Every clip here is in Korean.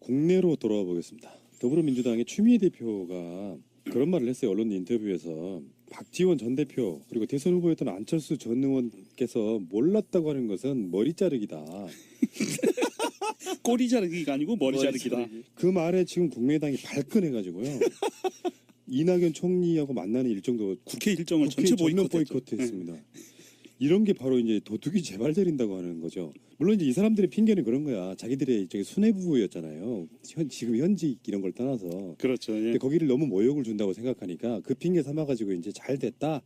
국내로 돌아와 보겠습니다. 더불어민주당의 추미애 대표가 그런 말을 했어요. 언론 인터뷰에서 박지원 전 대표 그리고 대선 후보였던 안철수 전 의원께서 몰랐다고 하는 것은 머리 자르기다. 꼬리 자르기가 아니고 머리 자르기다. 그 말에 지금 국민의당이 발끈해가지고요. 이낙연 총리하고 만나는 일정도 국회 일정을 국회 전체 전면 보이콧했죠. 보이콧했습니다. 이런 게 바로 이제 도둑이 재발절인다고 하는 거죠. 물론 이제 이 사람들의 핑계는 그런 거야. 자기들의 저기 수뇌부였잖아요. 지금 현직 이런 걸 떠나서. 그렇죠. 예. 근데 거기를 너무 모욕을 준다고 생각하니까 그 핑계 삼아가지고 이제 잘 됐다.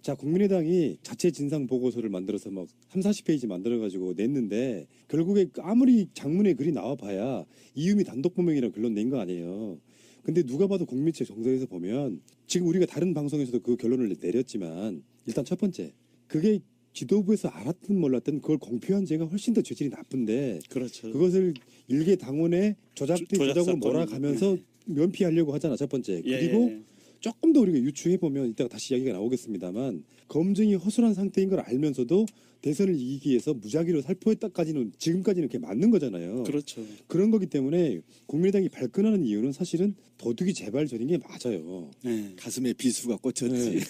자, 국민의당이 자체 진상 보고서를 만들어서 막 30-40페이지 만들어가지고 냈는데 결국에 아무리 장문의 글이 나와봐야 이유미 단독범행이라는 결론 낸 거 아니에요. 근데 누가 봐도 국민책 정서에서 보면 지금 우리가 다른 방송에서도 그 결론을 내렸지만 일단 첫 번째 그게 지도부에서 알았든 몰랐든 그걸 공표한 죄가 훨씬 더 죄질이 나쁜데 그렇죠. 그것을 일개 당원의 조작된 조작으로 사건이- 몰아가면서 면피하려고 하잖아 첫 번째. 그리고 조금 더 우리가 유추해 보면 이따가 다시 이야기가 나오겠습니다만 검증이 허술한 상태인 걸 알면서도 대선을 이기기 위해서 무작위로 살포했다까지는 지금까지는 그게 맞는 거잖아요. 그렇죠. 그런 거기 때문에 국민의당이 발끈하는 이유는 사실은 도둑이 재발전인 게 맞아요. 네. 가슴에 비수가 꽂혔지. 네.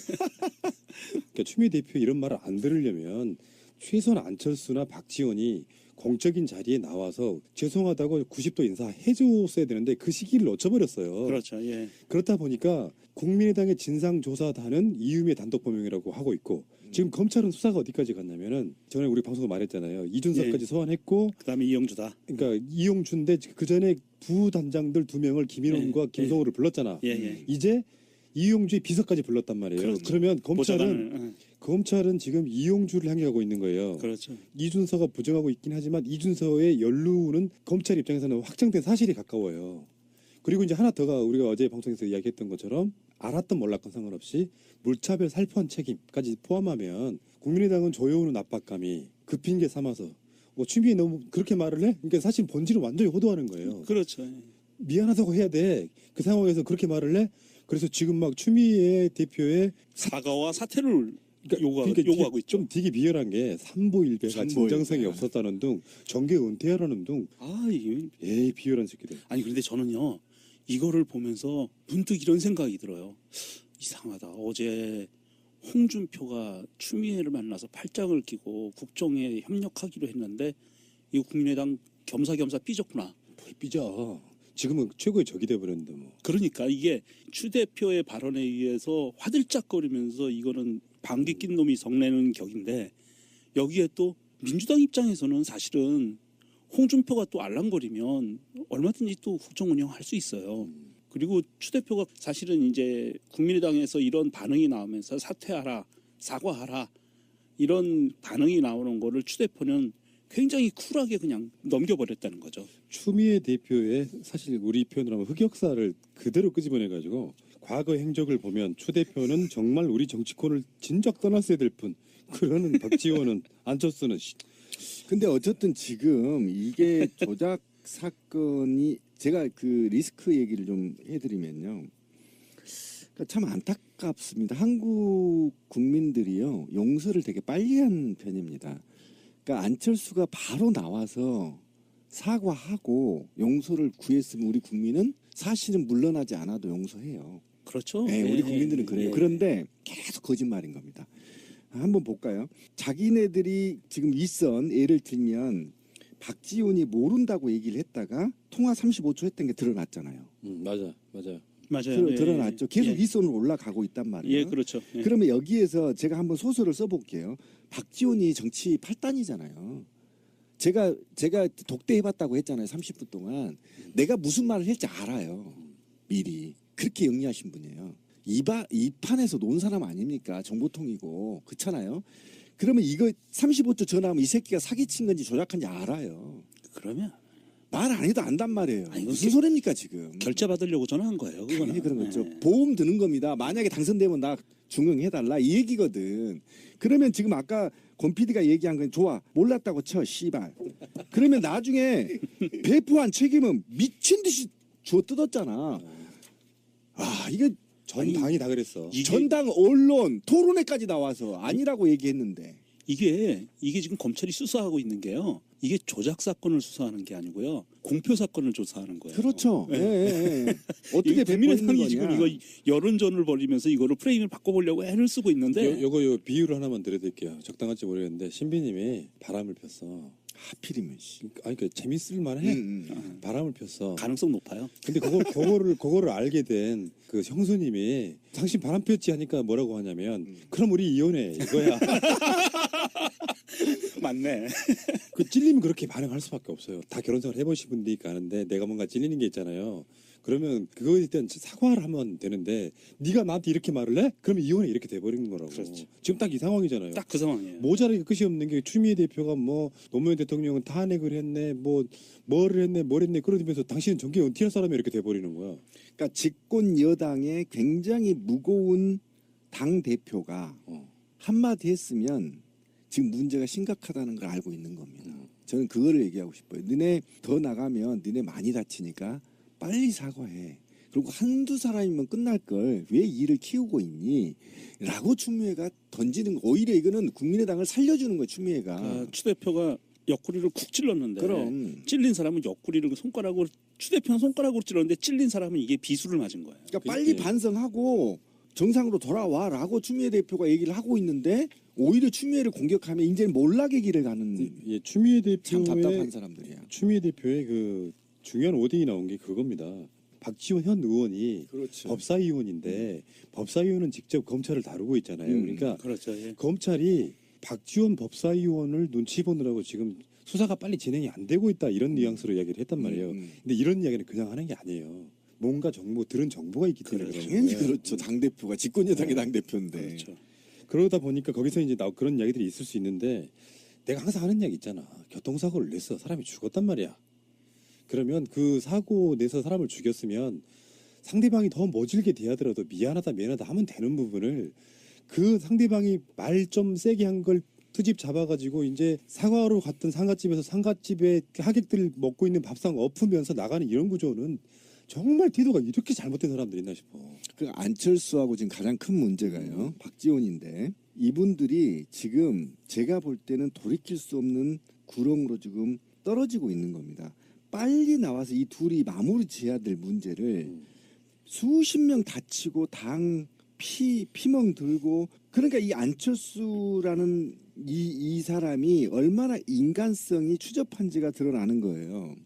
그러니까 추미애 대표 이런 말을 안 들으려면 최소한 안철수나 박지원이 공적인 자리에 나와서 죄송하다고 90도 인사해줬어야 되는데 그 시기를 놓쳐버렸어요. 그렇죠. 예. 그렇다 보니까 국민의당의 진상조사단은 이유미의 단독범행이라고 하고 있고 지금 검찰은 수사가 어디까지 갔냐면은 전에 우리 방송도 말했잖아요. 이준석까지 예. 소환했고 그다음에 이영주다. 그러니까 이용주인데 그 전에 부단장들 2명을 김인원과 예. 김성호를 불렀잖아. 예, 예. 이제 이용주의 비서까지 불렀단 말이에요. 그렇죠. 그러면 검찰은 보좌관을, 검찰은 지금 이용주를 향해 가고 있는 거예요. 그렇죠. 이준서가 부정하고 있긴 하지만 이준서의 연루는 검찰 입장에서는 확정된 사실이 가까워요. 그리고 이제 하나 더가 우리가 어제 방송에서 이야기했던 것처럼 알았던 몰랐건 상관없이 물차별 살포한 책임까지 포함하면 국민의당은 조여오는 압박감이 그 핑계 삼아서 추미애 너무 그렇게 말을 해? 그러니까 사실 본질은 완전히 호도하는 거예요. 그렇죠. 미안하다고 해야 돼. 그 상황에서 그렇게 말을 해? 그래서 지금 막 추미애 대표의 사과와 사퇴를 요구하고 그러니까 있죠. 좀 되게 비열한 게 삼보일배가 삼보일배. 진정성이 없었다는 등 정계 은퇴하라는 등 아, 이게 에이 비열한 새끼들. 아니 그런데 저는요 이거를 보면서 문득 이런 생각이 들어요. 이상하다. 어제 홍준표가 추미애를 만나서 팔짱을 끼고 국정에 협력하기로 했는데 이거 국민의당 겸사겸사 삐졌구나. 삐져. 지금은 최고의 적이 돼버렸는데 뭐. 그러니까 이게 추 대표의 발언에 의해서 화들짝거리면서 이거는 방귀 낀 놈이 성내는 격인데 여기에 또 민주당 입장에서는 사실은 홍준표가 또 알랑거리면 얼마든지 또 국정 운영할 수 있어요. 그리고 추 대표가 사실은 이제 국민의당에서 이런 반응이 나오면서 사퇴하라, 사과하라 이런 반응이 나오는 거를 추 대표는 굉장히 쿨하게 그냥 넘겨버렸다는 거죠. 추미애 대표의 사실 우리 표현으로 하면 흑역사를 그대로 끄집어내가지고 과거 행적을 보면 추 대표는 정말 우리 정치권을 진작 떠났어야 될 뿐. 그러는 박지원은 안철수는 근데 어쨌든 지금 이게 조작 사건이 제가 그 리스크 얘기를 좀 해드리면요. 그러니까 참 안타깝습니다. 한국 국민들이요 용서를 되게 빨리 한 편입니다. 그러니까 안철수가 바로 나와서 사과하고 용서를 구했으면 우리 국민은 사실은 물러나지 않아도 용서해요. 그렇죠. 네, 우리 국민들은 그래요. 예. 그런데 계속 거짓말인 겁니다. 한번 볼까요? 자기네들이 지금 윗선 예를 들면 박지원이 모른다고 얘기를 했다가 통화 35초 했던 게 드러났잖아요. 맞아요. 맞아요. 드러났죠. 계속 예. 윗선으로 올라가고 있단 말이에요. 예, 그렇죠. 예. 그러면 여기에서 제가 한번 소설을 써볼게요. 박지원이 정치 8단이잖아요. 제가 독대해봤다고 했잖아요. 30분 동안. 내가 무슨 말을 할지 알아요. 미리. 그렇게 영리하신 분이에요. 이 판에서 논 사람 아닙니까? 정보통이고. 그렇잖아요. 그러면 이거 35초 전화하면 이 새끼가 사기친 건지 조작한지 알아요. 그러면 말 안 해도 안단 말이에요. 아니, 무슨 소리입니까 지금. 결제 받으려고 전화한 거예요. 그거는. 당연히 그런 거죠. 예. 보험 드는 겁니다. 만약에 당선되면 나 중용해달라 이 얘기거든. 그러면 지금 아까 권 PD가 얘기한 건 좋아. 몰랐다고 쳐 씨발. 그러면 나중에 배포한 책임은 미친 듯이 주워 뜯었잖아. 아 이게 전 당이 다 그랬어. 전당 언론 토론회까지 나와서 아니라고 얘기했는데. 이게 지금 검찰이 수사하고 있는 게요. 이게 조작 사건을 수사하는 게 아니고요. 공표 사건을 조사하는 거예요. 그렇죠. 네. 예, 예, 예. 어떻게 국민의당이 베풀리는 지금 거냐. 이거 여론전을 벌이면서 이거를 프레임을 바꿔보려고 애를 쓰고 있는데 요거 비유를 하나만 드려드릴게요. 적당할지 모르겠는데 신비님이 바람을 폈어. 하필이면 씨. 아니 그 재밌을 만해. 음. 바람을 폈어. 가능성 높아요. 근데 그거를 알게 된 그 형수님이 당신 바람 폈지 하니까 뭐라고 하냐면 그럼 우리 이혼해 이거야. 맞네. 그 찔리면 그렇게 반응할 수밖에 없어요. 다 결혼 생활 해보신 분들이니까 아는데 내가 뭔가 찔리는 게 있잖아요. 그러면 그거에 대한 사과를 하면 되는데 네가 나한테 이렇게 말을 해? 그러면 이혼해 이렇게 돼버리는 거라고. 그렇죠. 지금 딱 이 상황이잖아요. 딱 그 상황이에요. 모자라기 끝이 없는 게 추미애 대표가 뭐 노무현 대통령은 탄핵을 했네 뭐를 했네 뭘 했네 그러면서 당신은 정계 은퇴할 사람이 이렇게 돼버리는 거야. 그러니까 집권 여당의 굉장히 무거운 당 대표가 한마디 했으면 지금 문제가 심각하다는 걸 알고 있는 겁니다. 저는 그거를 얘기하고 싶어요. 너네 더 나가면 너네 많이 다치니까 빨리 사과해. 그리고 한두 사람이면 끝날 걸 왜 일을 키우고 있니? 라고 추미애가 던지는 거. 오히려 이거는 국민의당을 살려주는 거예요. 추미애가. 아, 추 대표가 옆구리를 쿡 찔렀는데 그럼. 찔린 사람은 옆구리를 손가락으로 추 대표는 손가락으로 찔렀는데 찔린 사람은 이게 비수를 맞은 거예요. 그러니까 빨리 반성하고 정상으로 돌아와라고 추미애 대표가 얘기를 하고 있는데 오히려 추미애를 공격하면 이제는 몰락의 길을 가는 예, 추미애 참 답답한 대표의 사람들이야. 추미애 대표의 그 중요한 워딩이 나온 게 그겁니다. 박지원 현 의원이 그렇죠. 법사위원인데 법사위원은 직접 검찰을 다루고 있잖아요. 그러니까 그렇죠. 예. 검찰이 박지원 법사위원을 눈치 보느라고 지금 수사가 빨리 진행이 안 되고 있다 이런 뉘앙스로 이야기를 했단 말이에요. 근데 이런 이야기는 그냥 하는 게 아니에요. 뭔가 들은 정보가 있기 때문에 그런 당연히 거예요. 그렇죠. 당 대표가 집권 여당의 당 대표인데. 그렇죠. 그러다 보니까 거기서 이제 그런 이야기들이 있을 수 있는데 내가 항상 하는 이야기 있잖아. 교통사고를 냈어. 사람이 죽었단 말이야. 그러면 그 사고 내서 사람을 죽였으면 상대방이 더 모질게 대하더라도 미안하다 하면 되는 부분을 그 상대방이 말 좀 세게 한 걸 트집 잡아가지고 이제 사과로 갔던 상갓집에서 상갓집에 하객들 먹고 있는 밥상 엎으면서 나가는 이런 구조는 정말 태도가 이렇게 잘못된 사람들이 있나 싶어. 그 안철수하고 지금 가장 큰 문제가요. 박지원인데 이분들이 지금 제가 볼 때는 돌이킬 수 없는 구렁으로 지금 떨어지고 있는 겁니다. 빨리 나와서 이 둘이 마무리 지어야 될 문제를 수십 명 다치고 당 피멍 들고 그러니까 이 안철수라는 이 사람이 얼마나 인간성이 추접한지가 드러나는 거예요.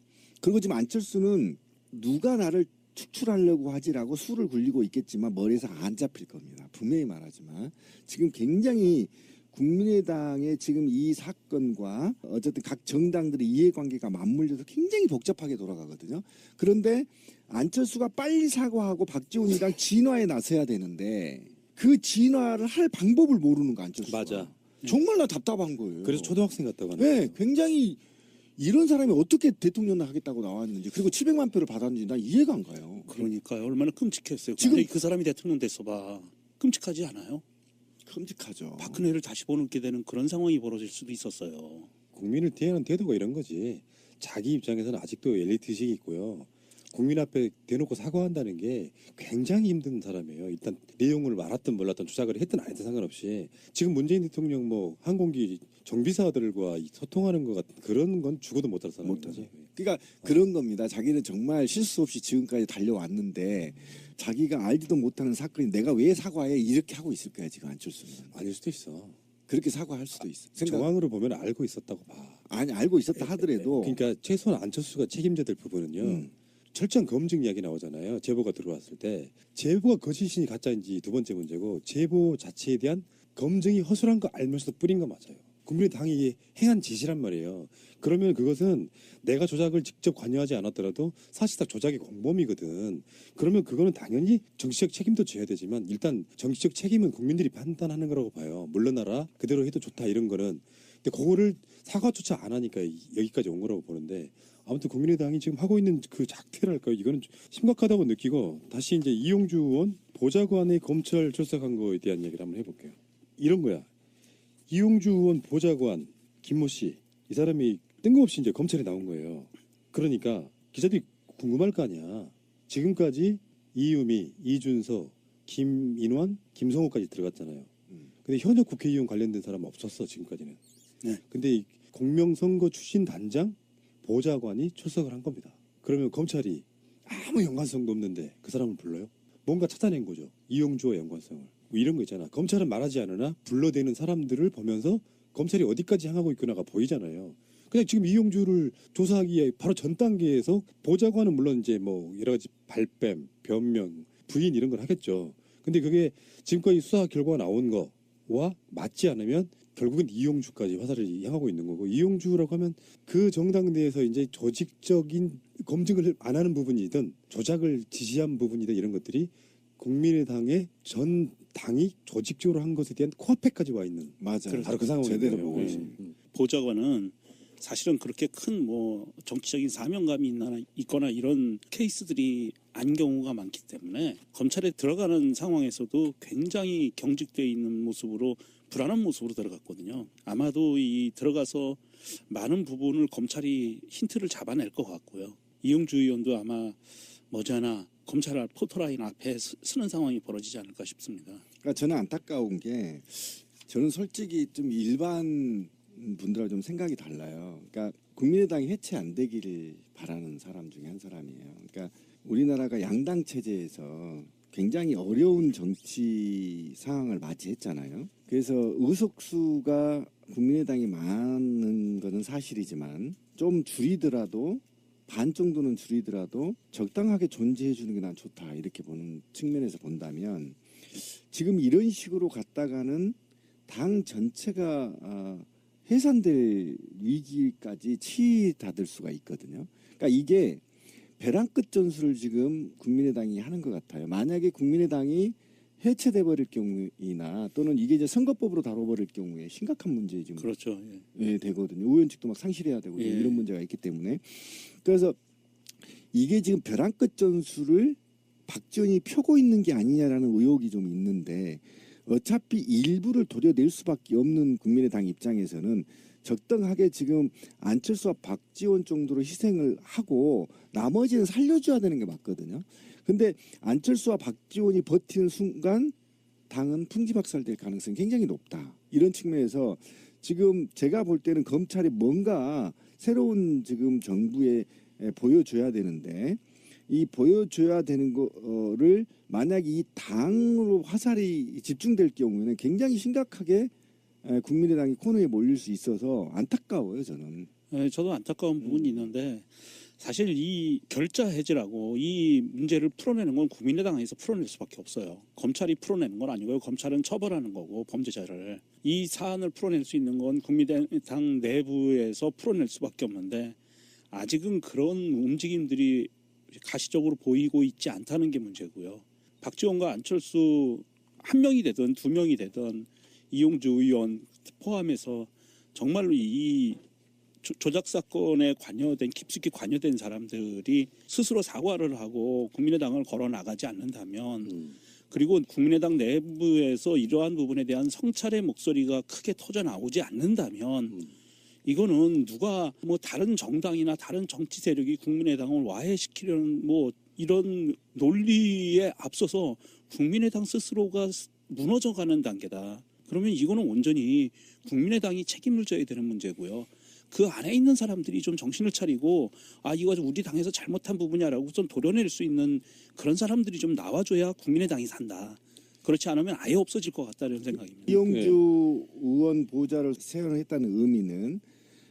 그리고 지금 안철수는 누가 나를 축출하려고 하지라고 수를 굴리고 있겠지만 머리에서 안 잡힐 겁니다. 분명히 말하지만 지금 굉장히 국민의당의 지금 이 사건과 어쨌든 각 정당들의 이해관계가 맞물려서 굉장히 복잡하게 돌아가거든요. 그런데 안철수가 빨리 사과하고 박지원이랑 진화에 나서야 되는데 그 진화를 할 방법을 모르는 거 안철수가. 맞아. 정말 나 답답한 거예요. 그래서 초등학생 같다고 하는 네, 거예요. 굉장히 이런 사람이 어떻게 대통령을 하겠다고 나왔는지 그리고 700만 표를 받았는지 난 이해가 안 가요. 그러니까요. 얼마나 끔찍했어요. 지금- 지금 그 사람이 대통령 됐어 봐. 끔찍하지 않아요? 끔찍하죠. 박근혜를 다시 보는게 되는 그런 상황이 벌어질 수도 있었어요. 국민을 대하는 태도가 이런 거지. 자기 입장에서는 아직도 엘리트식이 있고요. 국민 앞에 대놓고 사과한다는 게 굉장히 힘든 사람이에요. 일단 내용을 알았든 몰랐든 조작을 했든 안 했든 상관없이 지금 문재인 대통령 뭐 항공기 정비사들과 소통하는 것 같은 그런 건 죽어도 못할 사람인 거지. 그러니까 그런 겁니다. 자기는 정말 실수 없이 지금까지 달려왔는데 자기가 알지도 못하는 사건이 내가 왜 사과해 이렇게 하고 있을 거야 지금 안철수는. 아닐 수도 있어. 그렇게 사과할 수도 있어. 정황으로 보면 알고 있었다고 봐. 아니 알고 있었다 하더라도 그러니까 최소한 안철수가 책임져야 될 부분은요. 철저한 검증 이야기 나오잖아요. 제보가 들어왔을 때 제보가 거짓인지 가짜인지 두 번째 문제고 제보 자체에 대한 검증이 허술한 거 알면서도 뿌린 거 맞아요. 국민의당이 행한 짓이란 말이에요. 그러면 그것은 내가 조작을 직접 관여하지 않았더라도 사실상 조작의 공범이거든. 그러면 그거는 당연히 정치적 책임도 져야 되지만 일단 정치적 책임은 국민들이 판단하는 거라고 봐요. 물러나라 그대로 해도 좋다 이런 거는. 근데 그거를 사과조차 안 하니까 여기까지 온 거라고 보는데 아무튼 국민의당이 지금 하고 있는 그 작태랄까요? 이거는 심각하다고 느끼고 다시 이제 이용주 의원 보좌관의 검찰 출석한 거에 대한 얘기를 한번 해볼게요. 이런 거야. 이용주 의원 보좌관 김모 씨 이 사람이 뜬금없이 이제 검찰에 나온 거예요. 그러니까 기자들이 궁금할 거 아니야. 지금까지 이유미, 이준서, 김인환, 김성호까지 들어갔잖아요. 근데 현역 국회의원 관련된 사람 없었어 지금까지는. 네. 근데 공명선거 출신 단장 보좌관이 출석을 한 겁니다. 그러면 검찰이 아무 연관성도 없는데 그 사람을 불러요? 뭔가 찾아낸 거죠. 이용주와 연관성을. 뭐 이런 거 있잖아. 검찰은 말하지 않으나 불러대는 사람들을 보면서 검찰이 어디까지 향하고 있구나가 보이잖아요. 그냥 지금 이용주를 조사하기에 바로 전 단계에서 보좌관은 물론 이제 뭐 여러 가지 발뺌, 변명, 부인 이런 걸 하겠죠. 근데 그게 지금까지 수사 결과가 나온 거와 맞지 않으면 결국은 이용주까지 화살을 향하고 있는 거고, 이용주라고 하면 그 정당 내에서 이제 조직적인 검증을 안 하는 부분이든 조작을 지시한 부분이든 이런 것들이 국민의당의 전 당이 조직적으로 한 것에 대한 코앞에까지 와 있는 맞아요. 바로 그 상황이에요. 제대로 보고 있습니다. 보좌관은 사실은 그렇게 큰 뭐 정치적인 사명감이 있거나 이런 케이스들이 아닌 경우가 많기 때문에 검찰에 들어가는 상황에서도 굉장히 경직되어 있는 모습으로, 불안한 모습으로 들어갔거든요. 아마도 이 들어가서 많은 부분을 검찰이 힌트를 잡아낼 것 같고요. 이용주 의원도 아마 머지않아 검찰 포토라인 앞에 서는 상황이 벌어지지 않을까 싶습니다. 그러니까 저는 안타까운 게, 저는 솔직히 좀 일반 분들하고 좀 생각이 달라요. 그러니까 국민의당이 해체 안 되기를 바라는 사람 중에 한 사람이에요. 그러니까 우리나라가 양당 체제에서 굉장히 어려운 정치 상황을 맞이했잖아요. 그래서 의석수가 국민의당이 많은 것은 사실이지만 좀 줄이더라도, 반 정도는 줄이더라도 적당하게 존재해 주는 게 난 좋다, 이렇게 보는 측면에서 본다면, 지금 이런 식으로 갔다가는 당 전체가 해산될 위기까지 치닫을 수가 있거든요. 그러니까 이게 벼랑 끝 전술을 지금 국민의당이 하는 것 같아요. 만약에 국민의당이 해체돼 버릴 경우이나 또는 이게 이제 선거법으로 다뤄버릴 경우에 심각한 문제 지금 그렇죠. 예, 되거든요. 의원직도 막 상실해야 되고 예. 이런 문제가 있기 때문에, 그래서 이게 지금 벼랑 끝 전술을 박지원이 펴고 있는 게 아니냐라는 의혹이 좀 있는데, 어차피 일부를 도려낼 수밖에 없는 국민의당 입장에서는 적당하게 지금 안철수와 박지원 정도로 희생을 하고 나머지는 살려줘야 되는 게 맞거든요. 근데 안철수와 박지원이 버티는 순간 당은 풍지박살될 가능성이 굉장히 높다. 이런 측면에서 지금 제가 볼 때는 검찰이 뭔가 새로운 지금 정부에 보여줘야 되는데, 이 보여줘야 되는 거를 만약 이 당으로 화살이 집중될 경우에는 굉장히 심각하게 국민의당이 코너에 몰릴 수 있어서 안타까워요, 저는. 네, 저도 안타까운 부분이 있는데, 사실 이 결자 해지라고 이 문제를 풀어내는 건 국민의당에서 풀어낼 수밖에 없어요. 검찰이 풀어내는 건 아니고요. 검찰은 처벌하는 거고, 범죄자를. 이 사안을 풀어낼 수 있는 건 국민의당 내부에서 풀어낼 수밖에 없는데, 아직은 그런 움직임들이 가시적으로 보이고 있지 않다는 게 문제고요. 박지원과 안철수 한 명이 되든 두 명이 되든 이용주 의원 포함해서 정말로 이 조작 사건에 깊숙이 관여된 사람들이 스스로 사과를 하고 국민의당을 걸어 나가지 않는다면, 그리고 국민의당 내부에서 이러한 부분에 대한 성찰의 목소리가 크게 터져 나오지 않는다면, 이거는 누가 뭐 다른 정당이나 다른 정치 세력이 국민의당을 와해시키려는 뭐 이런 논리에 앞서서 국민의당 스스로가 무너져가는 단계다. 그러면 이거는 온전히 국민의당이 책임을 져야 되는 문제고요. 그 안에 있는 사람들이 좀 정신을 차리고, 아, 이거 우리 당에서 잘못한 부분이야라고 좀 도려낼 수 있는 그런 사람들이 좀 나와줘야 국민의당이 산다. 그렇지 않으면 아예 없어질 것 같다는 생각입니다. 이용주 의원 보좌를 세원했다는 의미는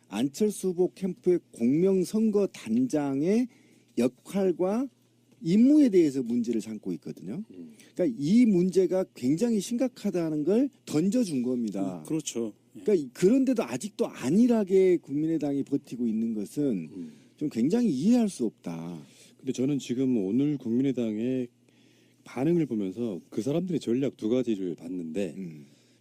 안철수 후보 캠프의 공명선거 단장의 역할과 임무에 대해서 문제를 삼고 있거든요. 그러니까 이 문제가 굉장히 심각하다는 걸 던져준 겁니다. 그렇죠. 그러니까 그런데도 아직도 안일하게 국민의당이 버티고 있는 것은 좀 굉장히 이해할 수 없다. 근데 저는 지금 오늘 국민의당의 반응을 보면서 그 사람들의 전략 두 가지를 봤는데,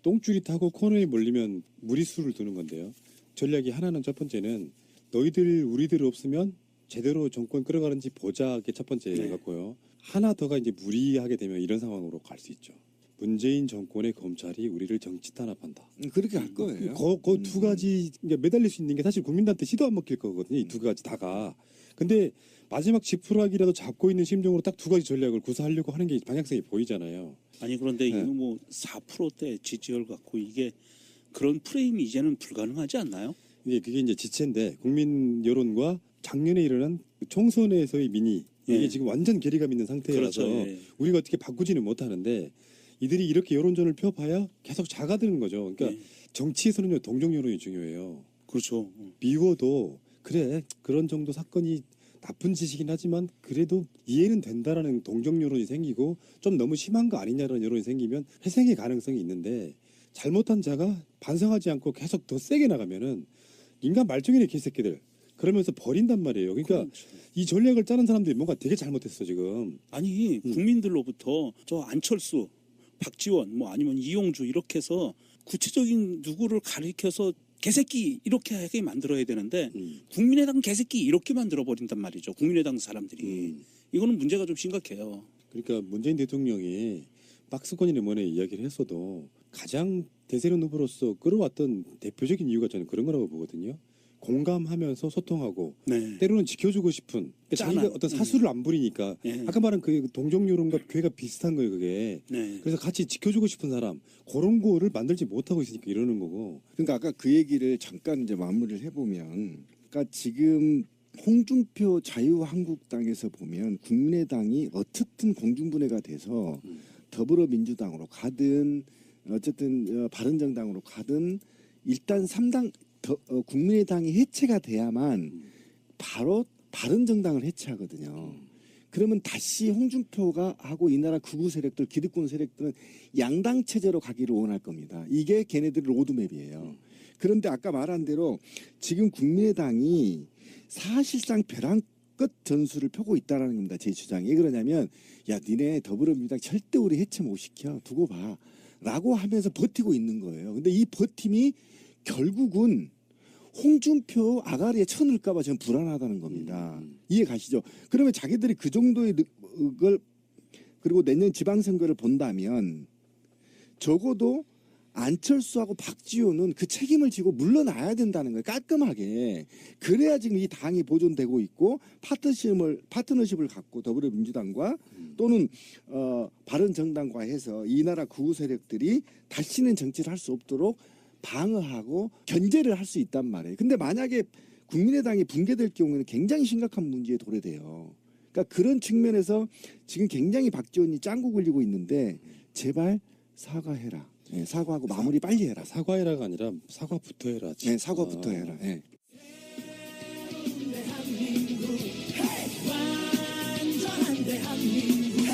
똥줄이 타고 코너에 몰리면 무리수를 두는 건데요. 전략이 하나는, 첫 번째는 너희들 우리들 없으면 제대로 정권 끌어가는지 보자게 첫 번째 같고요. 하나 더가 이제 무리하게 되면 이런 상황으로 갈 수 있죠. 문재인 정권의 검찰이 우리를 정치 탄압한다. 그렇게 할 거예요. 그 두 가지 매달릴 수 있는 게 사실 국민들한테 시도 안 먹힐 거거든요. 이 두 가지 다가. 근데 마지막 지푸라기라도 잡고 있는 심정으로 딱 두 가지 전략을 구사하려고 하는 게 방향성이 보이잖아요. 아니 그런데 네. 이거 뭐 4%대 지지율 갖고 이게 그런 프레임이 이제는 불가능하지 않나요? 그게 이제 지체인데 국민 여론과 작년에 일어난 총선에서의 민의 이게 예. 지금 완전 괴리감 있는 상태라서 그렇죠. 예. 우리가 어떻게 바꾸지는 못하는데 이들이 이렇게 여론전을 펴봐야 계속 작아드는 거죠. 그러니까 예. 정치에서는요 동정 여론이 중요해요. 그렇죠. 미워도 그래 그런 정도 사건이 나쁜 짓이긴 하지만 그래도 이해는 된다라는 동정 여론이 생기고 좀 너무 심한 거 아니냐라는 여론이 생기면 회생의 가능성이 있는데 잘못한 자가 반성하지 않고 계속 더 세게 나가면은 인간 말종이네 개새끼들 그러면서 버린단 말이에요. 그러니까 그렇죠. 이 전략을 짜는 사람들이 뭔가 되게 잘못했어 지금. 아니 국민들로부터 저 안철수, 박지원 뭐 아니면 이용주 이렇게 해서 구체적인 누구를 가리켜서 개새끼 이렇게 하게 만들어야 되는데 국민의당 개새끼 이렇게 만들어 버린단 말이죠. 국민의당 사람들이 이거는 문제가 좀 심각해요. 그러니까 문재인 대통령이 박스권이나 뭐네 이야기를 했어도 가장 대세론 후보로서 끌어왔던 대표적인 이유가 저는 그런 거라고 보거든요. 공감하면서 소통하고 네. 때로는 지켜주고 싶은 그러니까 자기가 짠한. 어떤 사수를 안 부리니까 예. 아까 말한 그 동정 여론과 괴가 비슷한 거예요 그게. 네. 그래서 같이 지켜주고 싶은 사람 그런 거를 만들지 못하고 있으니까 이러는 거고. 그러니까 아까 그 얘기를 잠깐 이제 마무리를 해보면, 그러니까 지금 홍준표 자유한국당에서 보면 국민의당이 어쨌든 공중분해가 돼서 더불어민주당으로 가든 어쨌든 바른정당으로 가든 일단 3당 국민의당이 해체가 돼야만 바로 바른정당을 해체하거든요. 그러면 다시 홍준표가 하고 이 나라 극우 세력들, 기득권 세력들은 양당 체제로 가기를 원할 겁니다. 이게 걔네들 로드맵이에요. 그런데 아까 말한 대로 지금 국민의당이 사실상 벼랑 끝 전술을 펴고 있다는 겁니다. 제 주장이. 왜 그러냐면 야 니네 더불어민주당 절대 우리 해체 못 시켜. 두고 봐. 라고 하면서 버티고 있는 거예요. 근데 이 버팀이 결국은 홍준표 아가리에 쳐넣을까봐 저는 불안하다는 겁니다. 이해 가시죠? 그러면 자기들이 그 정도의 걸 그리고 내년 지방선거를 본다면 적어도 안철수하고 박지원은 그 책임을 지고 물러나야 된다는 거예요. 깔끔하게. 그래야 지금 이 당이 보존되고 있고 파트너십을 갖고 더불어민주당과 또는 바른정당과 해서 이 나라 극우 세력들이 다시는 정치를 할 수 없도록 방어하고 견제를 할 수 있단 말이에요. 근데 만약에 국민의당이 붕괴될 경우에는 굉장히 심각한 문제에 도래돼요. 그러니까 그런 측면에서 지금 굉장히 박지원이 짱구 굴리고 있는데 제발 사과해라. 네, 사과하고 마무리 빨리 해라. 사과해라가 아니라 사과부터 해라. 네, 사과부터 해라. 네. 완전한 대한민국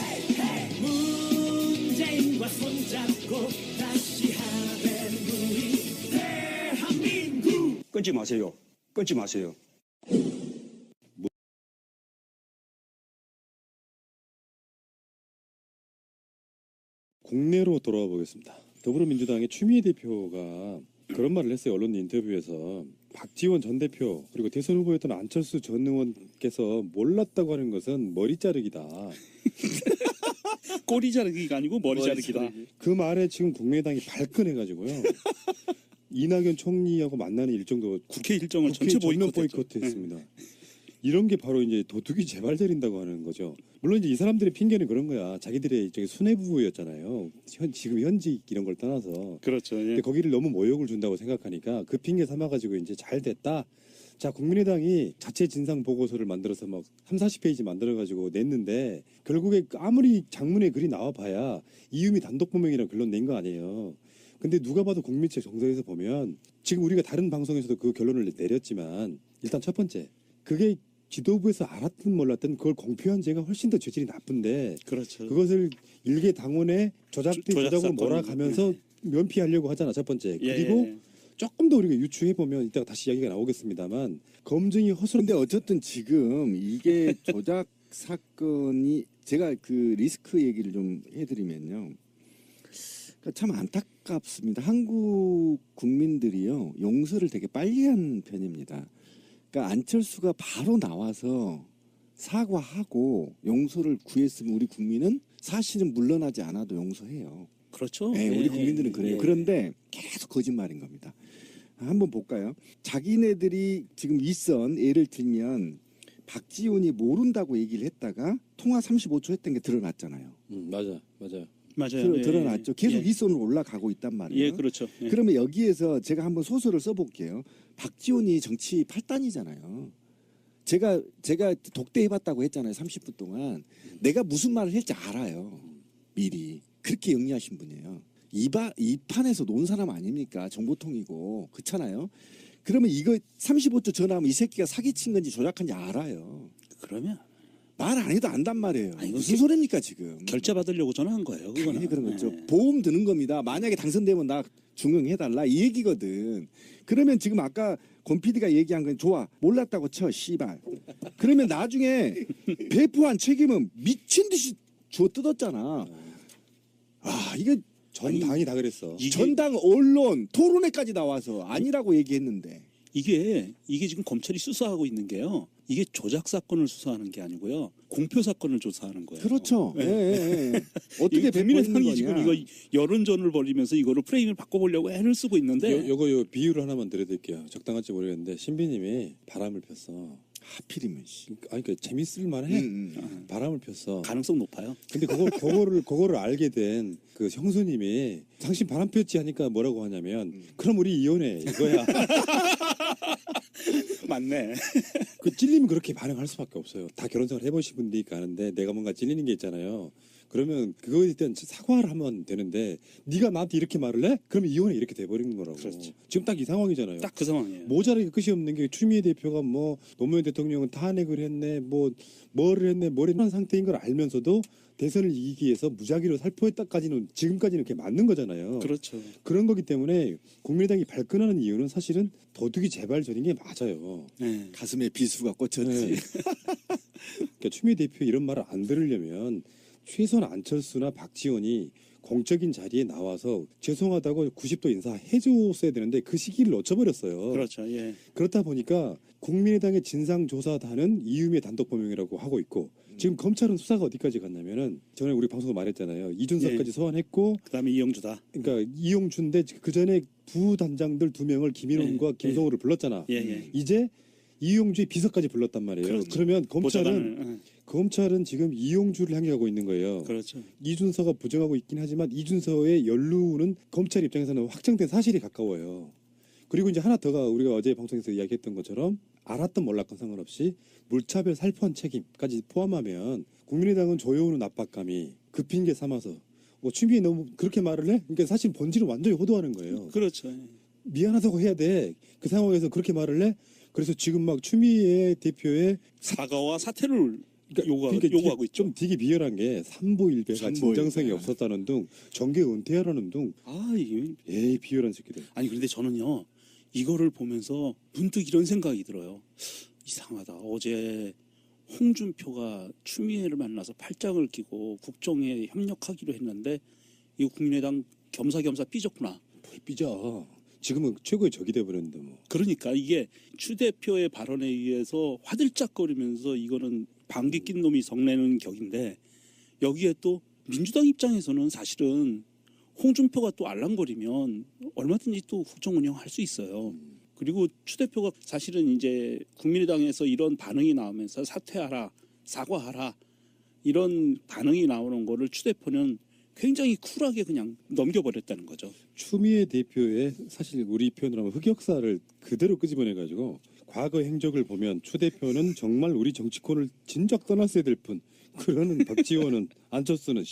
문재인과 손잡고 다시 하는 우리 대한민국 끊지 마세요. 끊지 마세요. 국내로 돌아와 보겠습니다. 더불어민주당의 추미애 대표가 그런 말을 했어요. 언론 인터뷰에서 박지원 전 대표 그리고 대선 후보였던 안철수 전 의원께서 몰랐다고 하는 것은 머리 자르기다. 꼬리 자르기가 아니고 머리 자르기다. 그 말에 지금 국민의당이 발끈해가지고요. 이낙연 총리하고 만나는 일정도 국회 일정을 국회 전체 전면 보이콧했죠. 보이콧했습니다. 이런 게 바로 이제 도둑이 재발절인다고 하는 거죠. 물론 이제 이 사람들의 핑계는 그런 거야. 자기들의 저기 수뇌부였잖아요. 지금 현직 이런 걸 떠나서. 그렇죠. 예. 근데 거기를 너무 모욕을 준다고 생각하니까 그 핑계 삼아가지고 이제 잘 됐다. 자, 국민의당이 자체 진상 보고서를 만들어서 막 30-40페이지 만들어가지고 냈는데 결국에 아무리 장문의 글이 나와봐야 이유미 단독범행이라는 결론 낸 거 아니에요. 근데 누가 봐도 국민책 정서에서 보면 지금 우리가 다른 방송에서도 그 결론을 내렸지만 일단 첫 번째 그게 지도부에서 알았든 몰랐든 그걸 공표한 죄가 훨씬 더 죄질이 나쁜데 그렇죠. 그것을 일개 당원의 조작된 조작 조작으로 사건이- 몰아가면서 면피하려고 하잖아 첫 번째. 그리고 예. 조금 더 우리가 유추해 보면 이따가 다시 이야기가 나오겠습니다만 검증이 허술한 근데 어쨌든 지금 이게 조작 사건이 제가 그 리스크 얘기를 좀 해드리면요. 그러니까 참 안타깝습니다. 한국 국민들이요 용서를 되게 빨리 한 편입니다. 그러니까 안철수가 바로 나와서 사과하고 용서를 구했으면 우리 국민은 사실은 물러나지 않아도 용서해요. 그렇죠. 네, 예. 우리 국민들은 그래요. 예. 그런데 계속 거짓말인 겁니다. 한번 볼까요? 자기네들이 지금 윗선 예를 들면 박지원이 모른다고 얘기를 했다가 통화 35초 했던 게 드러났잖아요. 맞아. 맞아요. 예, 드러났죠. 계속 예. 윗선으로 올라가고 있단 말이에요. 예, 그렇죠. 예. 그러면 여기에서 제가 한번 소설을 써볼게요. 박지원이 정치 8단이잖아요. 제가 독대해봤다고 했잖아요. 30분 동안. 내가 무슨 말을 할지 알아요. 미리. 그렇게 영리하신 분이에요. 이 판에서 논 사람 아닙니까? 정보통이고. 그렇잖아요. 그러면 이거 35조 전화하면 이 새끼가 사기친 건지 조작한지 알아요. 그러면 말 안 해도 안단 말이에요. 아니, 무슨 소리입니까 지금. 결제 받으려고 전화한 거예요. 그거는. 당연히 그런 거죠. 예. 보험 드는 겁니다. 만약에 당선되면 나 중용해달라 이 얘기거든. 그러면 지금 아까 권 PD가 얘기한 건 좋아. 몰랐다고 쳐 씨발. 그러면 나중에 배포한 책임은 미친 듯이 주워 뜯었잖아. 아 이거 전 당이 다 그랬어. 전당 언론 토론회까지 나와서 아니라고 얘기했는데. 이게 지금 검찰이 수사하고 있는 게요. 이게 조작 사건을 수사하는 게 아니고요. 공표 사건을 조사하는 거예요. 그렇죠. 네. 예, 예, 예. 어떻게 배포했는 국민의당이 거냐. 지금 이거 여론전을 벌이면서 이거를 프레임을 바꿔보려고 애를 쓰고 있는데 요 비유를 하나만 드려드릴게요. 적당할지 모르겠는데 신비님이 바람을 폈어. 하필이면 씨. 아니 그 재밌을 만해. 음. 바람을 폈어. 가능성 높아요. 근데 그거를 알게 된 그 형수님이 당신 바람 폈지 하니까 뭐라고 하냐면 그럼 우리 이혼해 이거야. 맞네. 그 찔리면 그렇게 반응할 수밖에 없어요. 다 결혼생활 해보신 분들이 아는데 내가 뭔가 찔리는 게 있잖아요. 그러면 그거에 대한 사과를 하면 되는데 네가 나한테 이렇게 말을 해? 그러면 이혼해 이렇게 돼버리는 거라고. 그렇죠. 지금 딱 이 상황이잖아요. 딱 그 상황이에요. 모자라게 끝이 없는 게 추미애 대표가 뭐 노무현 대통령은 탄핵을 했네 뭐를 했네 뭘 했는 상태인 걸 알면서도 대선을 이기기 위해서 무작위로 살포했다까지는 지금까지는 그게 맞는 거잖아요. 그렇죠. 그런 거기 때문에 국민의당이 발끈하는 이유는 사실은 도둑이 재발전인 게 맞아요. 네. 가슴에 비수가 꽂혔지. 네. 그러니까 추미애 대표 이런 말을 안 들으려면 최소한 안철수나 박지원이 공적인 자리에 나와서 죄송하다고 90도 인사해줬어야 되는데 그 시기를 놓쳐버렸어요. 그렇죠. 예. 그렇다 보니까 국민의당의 진상조사단은 이유미의 단독범행이라고 하고 있고 지금 검찰은 수사가 어디까지 갔냐면은 전에 우리 방송도 말했잖아요. 이준석까지 예. 소환했고 그다음에 이영주다. 그러니까 이용주인데 그 전에 부단장들 2명을 김인원과 예. 김성호를 불렀잖아. 예, 예. 이제 이용주의 비서까지 불렀단 말이에요. 그렇죠. 그러면 보좌관을, 검찰은 지금 이용주를 향해 가고 있는 거예요. 그렇죠. 이준서가 부정하고 있긴 하지만 이준서의 연루는 검찰 입장에서는 확정된 사실이 가까워요. 그리고 이제 하나 더가 우리가 어제 방송에서 이야기했던 것처럼 알았던 몰랐건 상관없이 물차별 살포한 책임까지 포함하면 국민의당은 조여오는 압박감이 그 핑계 삼아서 추미애 너무 그렇게 말을 해? 그러니까 사실 본질은 완전히 호도하는 거예요. 그렇죠. 예. 미안하다고 해야 돼. 그 상황에서 그렇게 말을 해? 그래서 지금 막 추미애 대표의 사과와 사퇴를 그러니까 요구하고 있죠. 좀 되게 비열한 게 삼보일배가 삼보일배. 진정성이 없었다는 등 정계 은퇴하라는 등 이게 에이 비열한 새끼들. 아니 그런데 저는요 이거를 보면서 문득 이런 생각이 들어요. 이상하다. 어제 홍준표가 추미애를 만나서 팔짱을 끼고 국정에 협력하기로 했는데 이 국민의당 겸사겸사 삐졌구나. 뭘 삐져. 지금은 최고의 적이 돼버렸는데 뭐. 그러니까 이게 추 대표의 발언에 의해서 화들짝거리면서 이거는 방귀 낀 놈이 성내는 격인데 여기에 또 민주당 입장에서는 사실은 홍준표가 또 알랑거리면 얼마든지 또 국정 운영할 수 있어요. 그리고 추 대표가 사실은 이제 국민의당에서 이런 반응이 나오면서 사퇴하라, 사과하라 이런 반응이 나오는 거를 추 대표는 굉장히 쿨하게 그냥 넘겨버렸다는 거죠. 추미애 대표의 사실 우리 표현으로 하면 흑역사를 그대로 끄집어내가지고 과거 행적을 보면 추 대표는 정말 우리 정치권을 진작 떠났어야 될 뿐. 그러는 박지원은 안철수는